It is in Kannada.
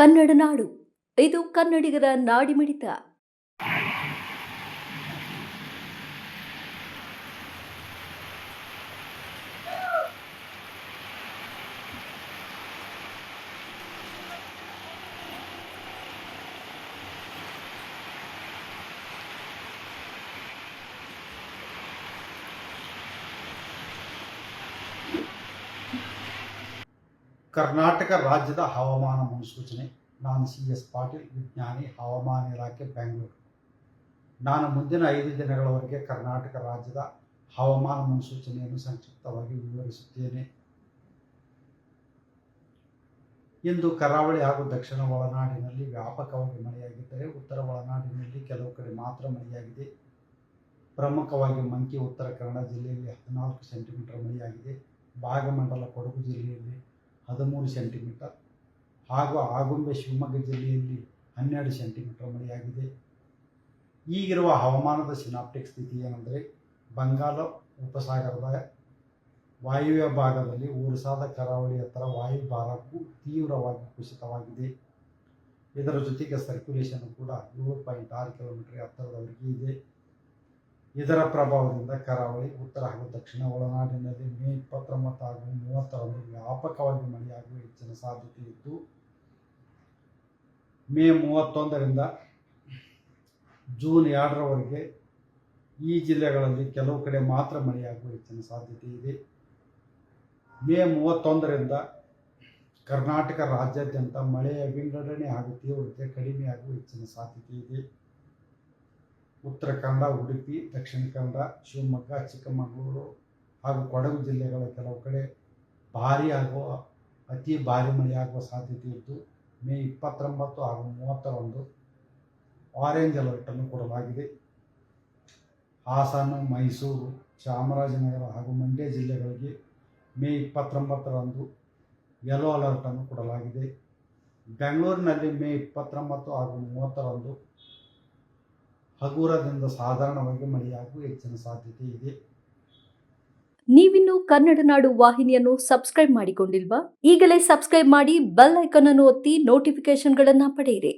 ಕನ್ನಡ ನಾಡು, ಇದು ಕನ್ನಡಿಗರ ನಾಡಿಮಿಡಿತ. ಕರ್ನಾಟಕ ರಾಜ್ಯದ ಹವಾಮಾನ ಮುನ್ಸೂಚನೆ. ನಾನು CS ಪಾಟೀಲ್, ವಿಜ್ಞಾನಿ, ಹವಾಮಾನ ಇಲಾಖೆ, ಬೆಂಗಳೂರು. ನಾನು ಮುಂದಿನ 5 ದಿನಗಳವರೆಗೆ ಕರ್ನಾಟಕ ರಾಜ್ಯದ ಹವಾಮಾನ ಮುನ್ಸೂಚನೆಯನ್ನು ಸಂಕ್ಷಿಪ್ತವಾಗಿ ವಿವರಿಸುತ್ತೇನೆ. ಇಂದು ಕರಾವಳಿ ಹಾಗೂ ದಕ್ಷಿಣ ಒಳನಾಡಿನಲ್ಲಿ ವ್ಯಾಪಕವಾಗಿ ಮಳೆಯಾಗಿದ್ದರೆ ಉತ್ತರ ಒಳನಾಡಿನಲ್ಲಿ ಕೆಲವು ಕಡೆ ಮಾತ್ರ ಮಳೆಯಾಗಿದೆ. ಪ್ರಮುಖವಾಗಿ ಮಂಕಿ ಉತ್ತರ ಕನ್ನಡ ಜಿಲ್ಲೆಯಲ್ಲಿ 14 ಸೆಂಟಿಮೀಟರ್ ಮಳೆಯಾಗಿದೆ. ಭಾಗಮಂಡಲ ಕೊಡಗು ಜಿಲ್ಲೆಯಲ್ಲಿ 13 ಸೆಂಟಿಮೀಟರ್ ಹಾಗೂ ಆಗುಂಬೆ ಶಿವಮೊಗ್ಗ ಜಿಲ್ಲೆಯಲ್ಲಿ 12 ಸೆಂಟಿಮೀಟರ್ ಮಳೆಯಾಗಿದೆ. ಈಗಿರುವ ಹವಾಮಾನದ ಸಿನಾಪ್ಟಿಕ್ ಸ್ಥಿತಿ ಏನೆಂದರೆ, ಬಂಗಾಳ ಉಪಸಾಗರದ ವಾಯುವ್ಯ ಭಾಗದಲ್ಲಿ ಒರಿಸ್ಸಾದ ಕರಾವಳಿ ಎತ್ತರ ವಾಯುಭಾರಕ್ಕೂ ತೀವ್ರವಾಗಿ ಕುಸಿತವಾಗಿದೆ. ಇದರ ಜೊತೆಗೆ ಸರ್ಕ್ಯುಲೇಷನ್ ಕೂಡ 7.6 ಕಿಲೋಮೀಟರ್ ಎತ್ತರದವರೆಗೆ ಇದೆ. ಇದರ ಪ್ರಭಾವದಿಂದ ಕರಾವಳಿ, ಉತ್ತರ ಹಾಗೂ ದಕ್ಷಿಣ ಒಳನಾಡಿನಲ್ಲಿ ಮೇ 29 ಹಾಗೂ 30ರಂದು ವ್ಯಾಪಕವಾಗಿ ಮಳೆಯಾಗುವ ಹೆಚ್ಚಿನ ಸಾಧ್ಯತೆ ಇದ್ದು, ಮೇ 31ರಿಂದ ಜೂನ್ 2ರವರೆಗೆ ಈ ಜಿಲ್ಲೆಗಳಲ್ಲಿ ಕೆಲವು ಕಡೆ ಮಾತ್ರ ಮಳೆಯಾಗುವ ಹೆಚ್ಚಿನ ಸಾಧ್ಯತೆ ಇದೆ. ಮೇ 31ರಿಂದ ಕರ್ನಾಟಕ ರಾಜ್ಯಾದ್ಯಂತ ಮಳೆಯ ವಿಂಗಡಣೆ ಹಾಗೂ ತೀವ್ರತೆ ಕಡಿಮೆಯಾಗುವ ಹೆಚ್ಚಿನ ಸಾಧ್ಯತೆ ಇದೆ. ಉತ್ತರ ಕನ್ನಡ, ಉಡುಪಿ, ದಕ್ಷಿಣ ಕನ್ನಡ, ಶಿವಮೊಗ್ಗ, ಚಿಕ್ಕಮಗಳೂರು ಹಾಗೂ ಕೊಡಗು ಜಿಲ್ಲೆಗಳ ಕೆಲವು ಕಡೆ ಭಾರೀ ಹಾಗೂ ಅತಿ ಭಾರೀ ಮಳೆಯಾಗುವ ಸಾಧ್ಯತೆ ಇದ್ದು, ಮೇ 29 ಹಾಗೂ 30ರಂದು ಆರೆಂಜ್ ಅಲರ್ಟನ್ನು ಕೊಡಲಾಗಿದೆ. ಹಾಸನ, ಮೈಸೂರು, ಚಾಮರಾಜನಗರ ಹಾಗೂ ಮಂಡ್ಯ ಜಿಲ್ಲೆಗಳಿಗೆ ಮೇ 29ರಂದು ಯೆಲ್ಲೋ ಅಲರ್ಟನ್ನು ಕೊಡಲಾಗಿದೆ. ಬೆಂಗಳೂರಿನಲ್ಲಿ ಮೇ 29 ಹಾಗೂ 30ರಂದು ಹಗುರದಿಂದ ಸಾಧಾರಣವಾಗಿ ಮಳೆಯಾಗುವ ಹೆಚ್ಚಿನ ಸಾಧ್ಯತೆ ಇದೆ. ನೀವಿನ್ನು ಕನ್ನಡ ನಾಡು ವಾಹಿನಿಯನ್ನು ಸಬ್ಸ್ಕ್ರೈಬ್ ಮಾಡಿಕೊಂಡಿಲ್ವಾ? ಈಗಲೇ ಸಬ್ಸ್ಕ್ರೈಬ್ ಮಾಡಿ, ಬೆಲ್ ಐಕಾನ್ ಅನ್ನು ಒತ್ತಿ ನೋಟಿಫಿಕೇಶನ್ಗಳನ್ನು ಪಡೆಯಿರಿ.